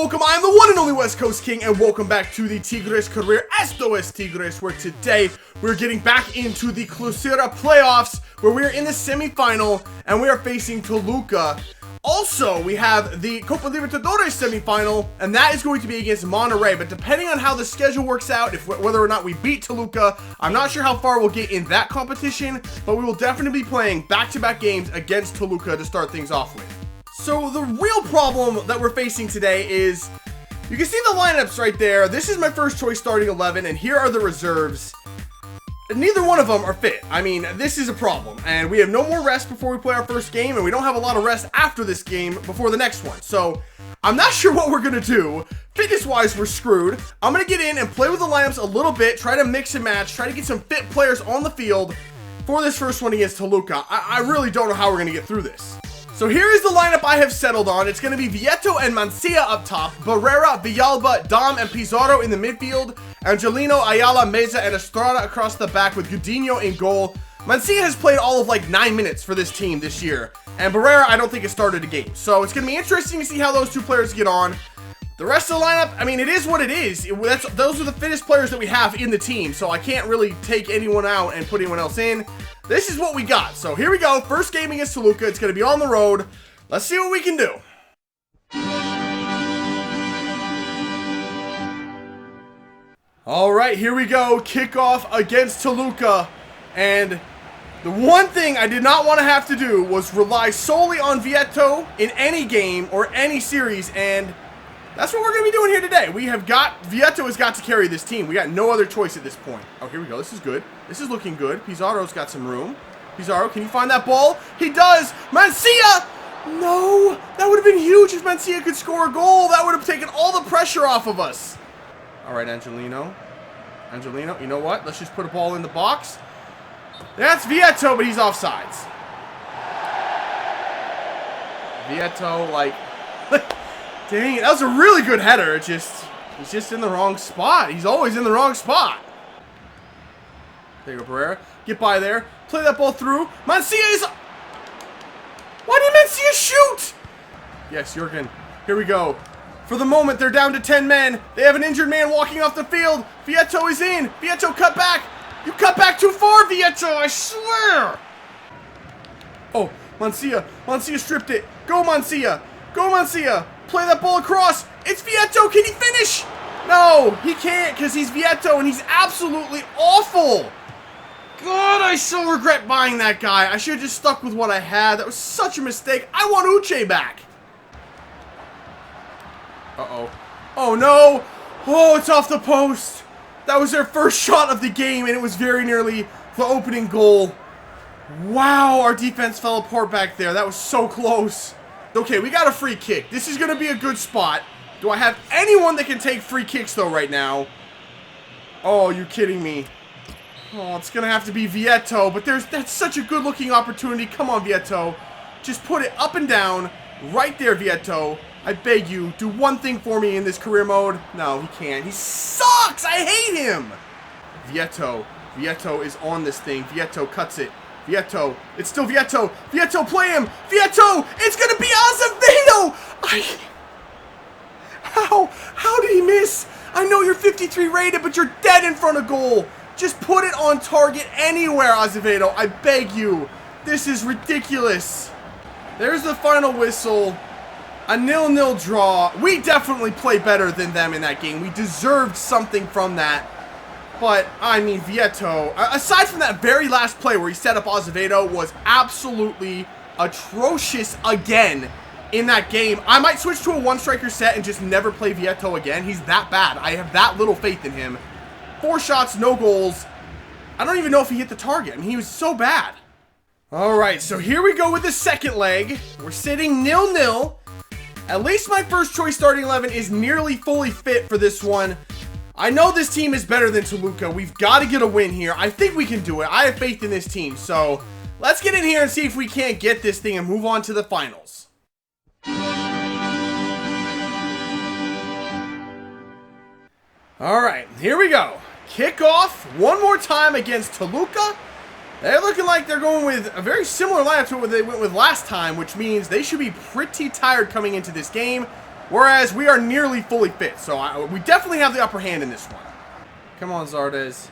welcome. I am the one and only West Coast King, and welcome back to the Tigres career. Esto es Tigres, where today we're getting back into the Clausura playoffs, where we are in the semifinal, and we are facing Toluca. Also, we have the Copa Libertadores semifinal, and that is going to be against Monterrey. But depending on how the schedule works out, whether or not we beat Toluca, I'm not sure how far we'll get in that competition, but we will definitely be playing back-to-back games against Toluca to start things off with. So the real problem that we're facing today is, you can see the lineups right there. This is my first choice starting 11, and here are the reserves. Neither one of them are fit. I mean, this is a problem, and we have no more rest before we play our first game, and we don't have a lot of rest after this game before the next one. So I'm not sure what we're gonna do. Fitness-wise, we're screwed. I'm gonna get in and play with the lineups a little bit, try to mix and match, try to get some fit players on the field for this first one against Toluca. I really don't know how we're gonna get through this. So here is the lineup I have settled on. It's going to be Vieto and Mancia up top, Barrera, Villalba, Dom, and Pizarro in the midfield, Angelino, Ayala, Meza, and Estrada across the back with Gudiño in goal. Mancia has played all of like 9 minutes for this team this year, and Barrera I don't think has started a game. So it's going to be interesting to see how those two players get on. The rest of the lineup, I mean, it is what it is. Those are the fittest players that we have in the team, so I can't really take anyone out and put anyone else in. This is what we got. So here we go. First game against Toluca. It's going to be on the road. Let's see what we can do. All right, here we go. Kickoff against Toluca. And the one thing I did not want to have to do was rely solely on Vieto in any game or any series, and that's what we're going to be doing here today. Vieto has got to carry this team. We got no other choice at this point. Oh, here we go. This is good. This is looking good. Pizarro's got some room. Pizarro, can you find that ball? He does. Mancia! No! That would have been huge if Mancia could score a goal. That would have taken all the pressure off of us. All right, Angelino. Angelino, you know what? Let's just put a ball in the box. That's Vieto, but he's offsides. Vieto, like... Dang it, that was a really good header. He's just in the wrong spot. He's always in the wrong spot. There you go, Barrera. Get by there. Play that ball through. Mancia is... Why did Mancia shoot? Yes, Jurgen. Here we go. For the moment, they're down to 10 men. They have an injured man walking off the field. Vieto is in. Vieto, cut back. You cut back too far, Vieto, I swear. Oh, Mancia. Mancia stripped it. Go, Mancia. Go, Mancia. Play that ball across. It's Vieto. Can he finish? No, he can't because he's Vieto and he's absolutely awful. God, I so regret buying that guy. I should have just stuck with what I had. That was such a mistake. I want Uche back. Uh-oh. Oh, no. Oh, it's off the post. That was their first shot of the game, and it was very nearly the opening goal. Wow, our defense fell apart back there. That was so close. Okay, we got a free kick. This is going to be a good spot. Do I have anyone that can take free kicks, though, right now? Oh, you kidding me? Oh, it's going to have to be Vieto, but that's such a good-looking opportunity. Come on, Vieto. Just put it up and down. Right there, Vieto. I beg you, do one thing for me in this career mode. No, he can't. He sucks! I hate him! Vieto. Vieto is on this thing. Vieto cuts it. Vieto. It's still Vieto. Vieto, play him. Vieto. It's going to be Azevedo. How did he miss? I know you're 53 rated, but you're dead in front of goal. Just put it on target anywhere, Azevedo. I beg you. This is ridiculous. There's the final whistle. A 0-0 draw. We definitely play better than them in that game. We deserved something from that. But, I mean, Vieto, aside from that very last play where he set up Azevedo, was absolutely atrocious again in that game. I might switch to a one-striker set and just never play Vieto again. He's that bad. I have that little faith in him. 4 shots, no goals. I don't even know if he hit the target. I mean, he was so bad. All right, so here we go with the second leg. We're sitting 0-0. At least my first choice starting 11 is nearly fully fit for this one. I know this team is better than Toluca. We've got to get a win here. I think we can do it. I have faith in this team. So let's get in here and see if we can't get this thing and move on to the finals. All right, here we go. Kickoff one more time against Toluca. They're looking like they're going with a very similar lineup to what they went with last time, which means they should be pretty tired coming into this game. Whereas we are nearly fully fit. So we definitely have the upper hand in this one. Come on, Zardes.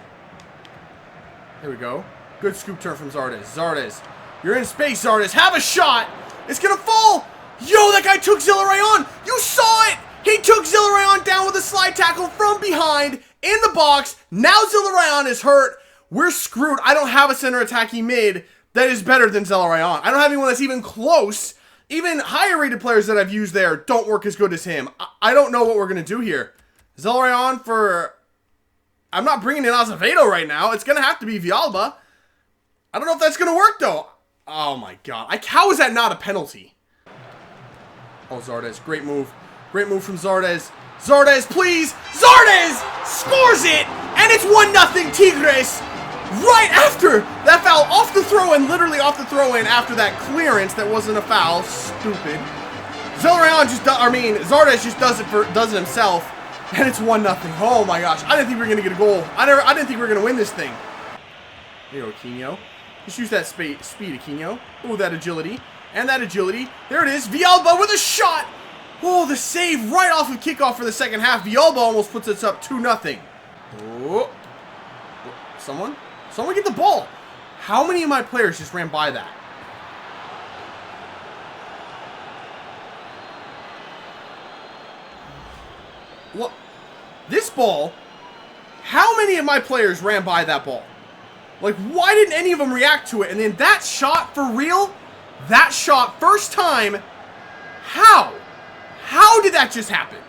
Here we go. Good scoop turn from Zardes. Zardes, you're in space, Zardes. Have a shot. It's going to fall. Yo, that guy took Zillarayon. You saw it. He took Zillarayon down with a slide tackle from behind in the box. Now Zillarayon is hurt. We're screwed. I don't have a center attacking mid that is better than Zillarayon. I don't have anyone that's even close. Even higher rated players that I've used there don't work as good as him. I don't know what we're going to do here. Zillarayon for... I'm not bringing in Azevedo right now. It's going to have to be Villalba. I don't know if that's going to work, though. Oh, my God. How is that not a penalty? Oh, Zardes. Great move. Great move from Zardes. Zardes, please. Zardes scores it. And it's 1-0 Tigres. Right after that foul. Off the throw-in. Literally off the throw-in after that clearance that wasn't a foul. Stupid. Zardes just does it himself. And it's 1-0. Oh, my gosh. I didn't think we were going to get a goal. I didn't think we were going to win this thing. There you go, Aquino. Just use that speed, Aquino. Oh, that agility. And that agility. There it is. Villalba with a shot. Oh, the save right off of kickoff for the second half. Villalba almost puts us up 2-0. Oh. Someone get the ball. How many of my players just ran by that? What? This ball? How many of my players ran by that ball? Like, why didn't any of them react to it? And then that shot, for real? That shot, first time. How? How did that just happen?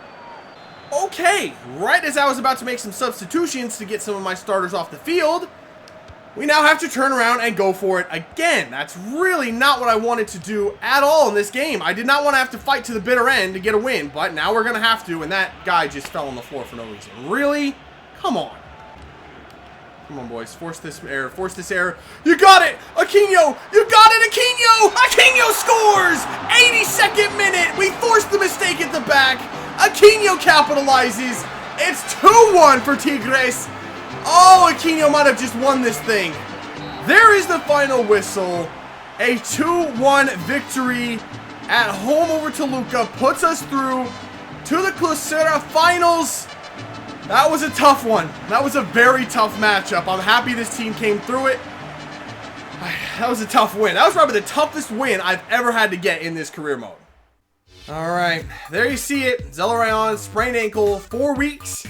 Okay, right as I was about to make some substitutions to get some of my starters off the field, we now have to turn around and go for it again. That's really not what I wanted to do at all in this game. I did not want to have to fight to the bitter end to get a win, but now we're going to have to, and that guy just fell on the floor for no reason. Really? Come on. Come on, boys. Force this error. Force this error. You got it! Aquino! You got it, Aquino! Aquino scores! 82nd minute. We forced the mistake at the back. Aquino capitalizes. It's 2-1 for Tigres. Oh, Aquino might have just won this thing. There is the final whistle. A 2-1 victory at home over Toluca puts us through to the Clausura finals. That was a tough one. That was a very tough matchup. I'm happy this team came through it. That was a tough win. That was probably the toughest win I've ever had to get in this career mode. Alright, there you see it. Zillarayon, sprained ankle, 4 weeks.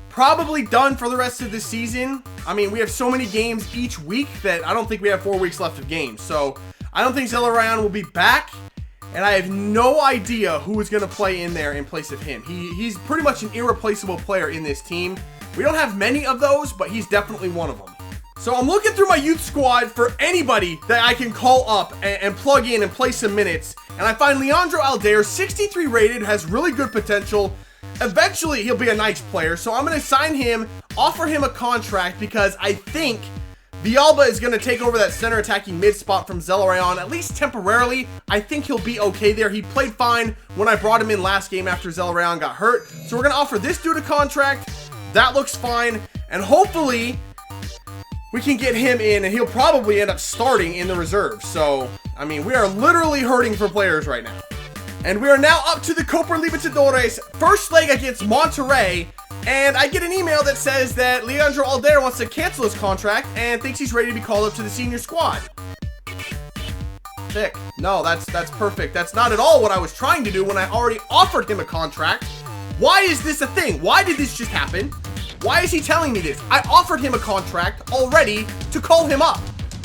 Probably done for the rest of the season. I mean, we have so many games each week that I don't think we have 4 weeks left of games. So, I don't think Zillarayon will be back. And I have no idea who is going to play in there in place of him. He's pretty much an irreplaceable player in this team. We don't have many of those, but he's definitely one of them. So I'm looking through my youth squad for anybody that I can call up and plug in and play some minutes. And I find Leandro Aldair, 63 rated, has really good potential. Eventually, he'll be a nice player. So I'm going to sign him, offer him a contract because I think Villalba is going to take over that center attacking mid spot from Zillarayon, at least temporarily. I think he'll be okay there. He played fine when I brought him in last game after Zillarayon got hurt. So we're going to offer this dude a contract. That looks fine. And hopefully, we can get him in, and he'll probably end up starting in the reserve. So, I mean, we are literally hurting for players right now. And we are now up to the Copa Libertadores first leg against Monterrey. And I get an email that says that Leandro Aldair wants to cancel his contract and thinks he's ready to be called up to the senior squad. Sick. No, that's perfect. That's not at all what I was trying to do when I already offered him a contract. Why is this a thing? Why did this just happen? Why is he telling me this? I offered him a contract already to call him up.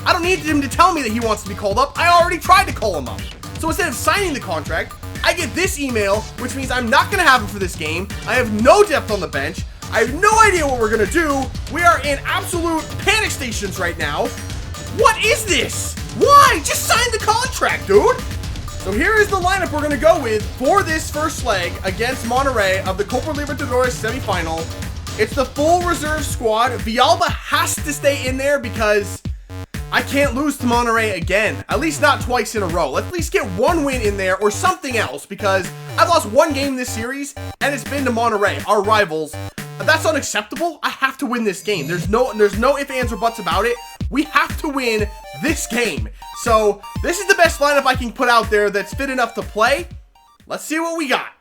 I don't need him to tell me that he wants to be called up. I already tried to call him up. So instead of signing the contract, I get this email, which means I'm not going to have him for this game. I have no depth on the bench. I have no idea what we're going to do. We are in absolute panic stations right now. What is this? Why? Just sign the contract, dude. So here is the lineup we're going to go with for this first leg against Monterrey of the Copa Libertadores semifinal. It's the full reserve squad. Villalba has to stay in there because I can't lose to Monterrey again. At least not twice in a row. Let's at least get one win in there or something else because I've lost one game this series and it's been to Monterrey, our rivals. That's unacceptable. I have to win this game. There's no ifs, ands, or buts about it. We have to win this game. So this is the best lineup I can put out there that's fit enough to play. Let's see what we got.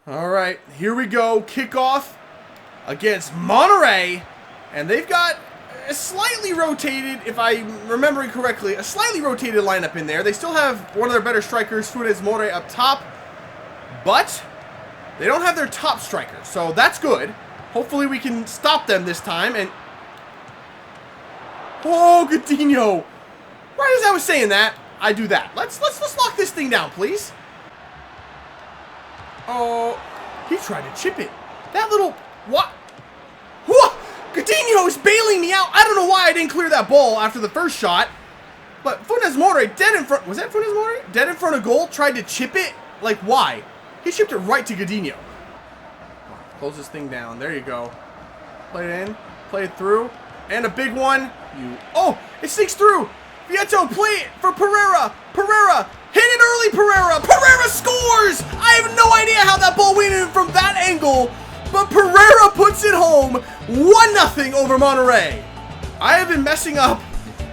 All right, here we go. Kickoff against Monterrey. And they've got a slightly rotated, if I'm remembering correctly, a slightly rotated lineup in there. They still have one of their better strikers, Funes Mori, up top. But they don't have their top striker, so that's good. Hopefully we can stop them this time. And oh, Godinho. Right as I was saying that, I do that. Let's lock this thing down, please. Oh, he tried to chip it. That little what? Whoa! Godinho is bailing me out. I don't know why I didn't clear that ball after the first shot. But Funes Mori, dead in front. Was that Funes Mori? Dead in front of goal, tried to chip it. Like, why? He chipped it right to Godinho. Close this thing down. There you go. Play it in. Play it through. And a big one. Oh, it sneaks through. Vieto, play it for Pereira. Pereira. Hit it early, Pereira. Pereira scores. I have no idea how that ball went in from that angle. But Pereira puts it home. 1-0 over Monterrey. I have been messing up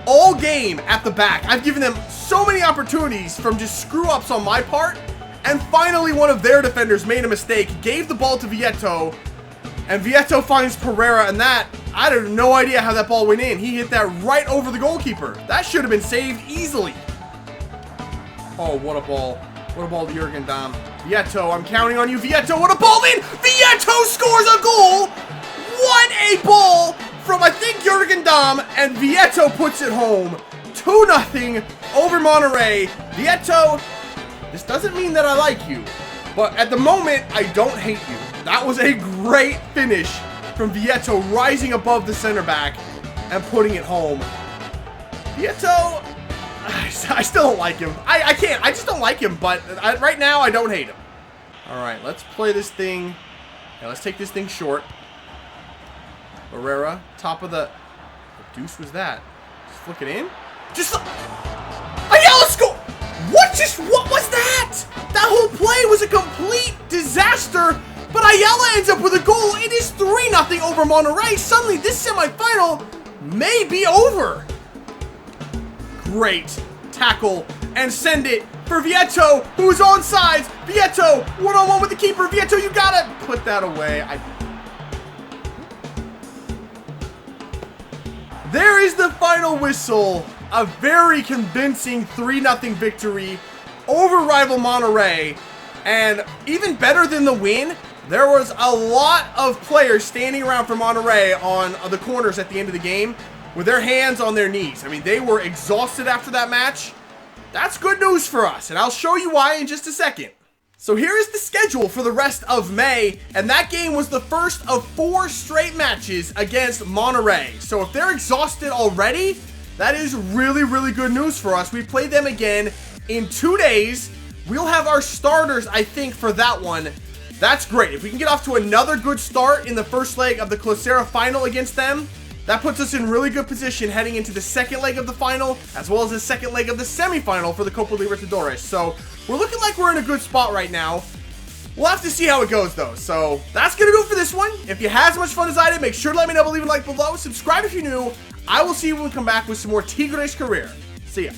all game at the back. I've given them so many opportunities from just screw-ups on my part. And finally, one of their defenders made a mistake, gave the ball to Vieto, and Vieto finds Pereira, and that, I have no idea how that ball went in. He hit that right over the goalkeeper. That should have been saved easily. Oh, what a ball. What a ball to Jurgen Damm. Vieto, I'm counting on you, Vieto. What a ball in! Vieto scores a goal! What a ball from, I think, Jurgen Damm, and Vieto puts it home. 2-0 over Monterrey. Vieto, this doesn't mean that I like you, but at the moment, I don't hate you. That was a great finish from Vieto, rising above the center back and putting it home. Vieto, I still don't like him. I can't. I just don't like him, but right now, I don't hate him. All right, let's play this thing. Yeah, let's take this thing short. Barrera, top of the... What deuce was that? Just flick it in? Just... Ayala score! What was that? That whole play was a complete disaster, but Ayala ends up with a goal. It is 3-0 over Monterrey. Suddenly, this semifinal may be over. Great tackle and send it for Vieto, who is onside. Vieto, one-on-one with the keeper. Vieto, you gotta put that away. There is the final whistle. A very convincing 3-0 victory over rival Monterrey. And even better than the win, there was a lot of players standing around for Monterrey on the corners at the end of the game with their hands on their knees. I mean, they were exhausted after that match. That's good news for us, and I'll show you why in just a second. So here is the schedule for the rest of May, and that game was the first of 4 straight matches against Monterrey. So if they're exhausted already, that is really, really good news for us. We play them again in 2 days. We'll have our starters, I think, for that one. That's great. If we can get off to another good start in the first leg of the Closera final against them, that puts us in really good position heading into the second leg of the final, as well as the second leg of the semifinal for the Copa Libertadores. So we're looking like we're in a good spot right now. We'll have to see how it goes, though. So that's going to do it for this one. If you had as much fun as I did, make sure to let me know, leave a like below, subscribe if you're new. I will see you when we come back with some more Tigres career. See ya.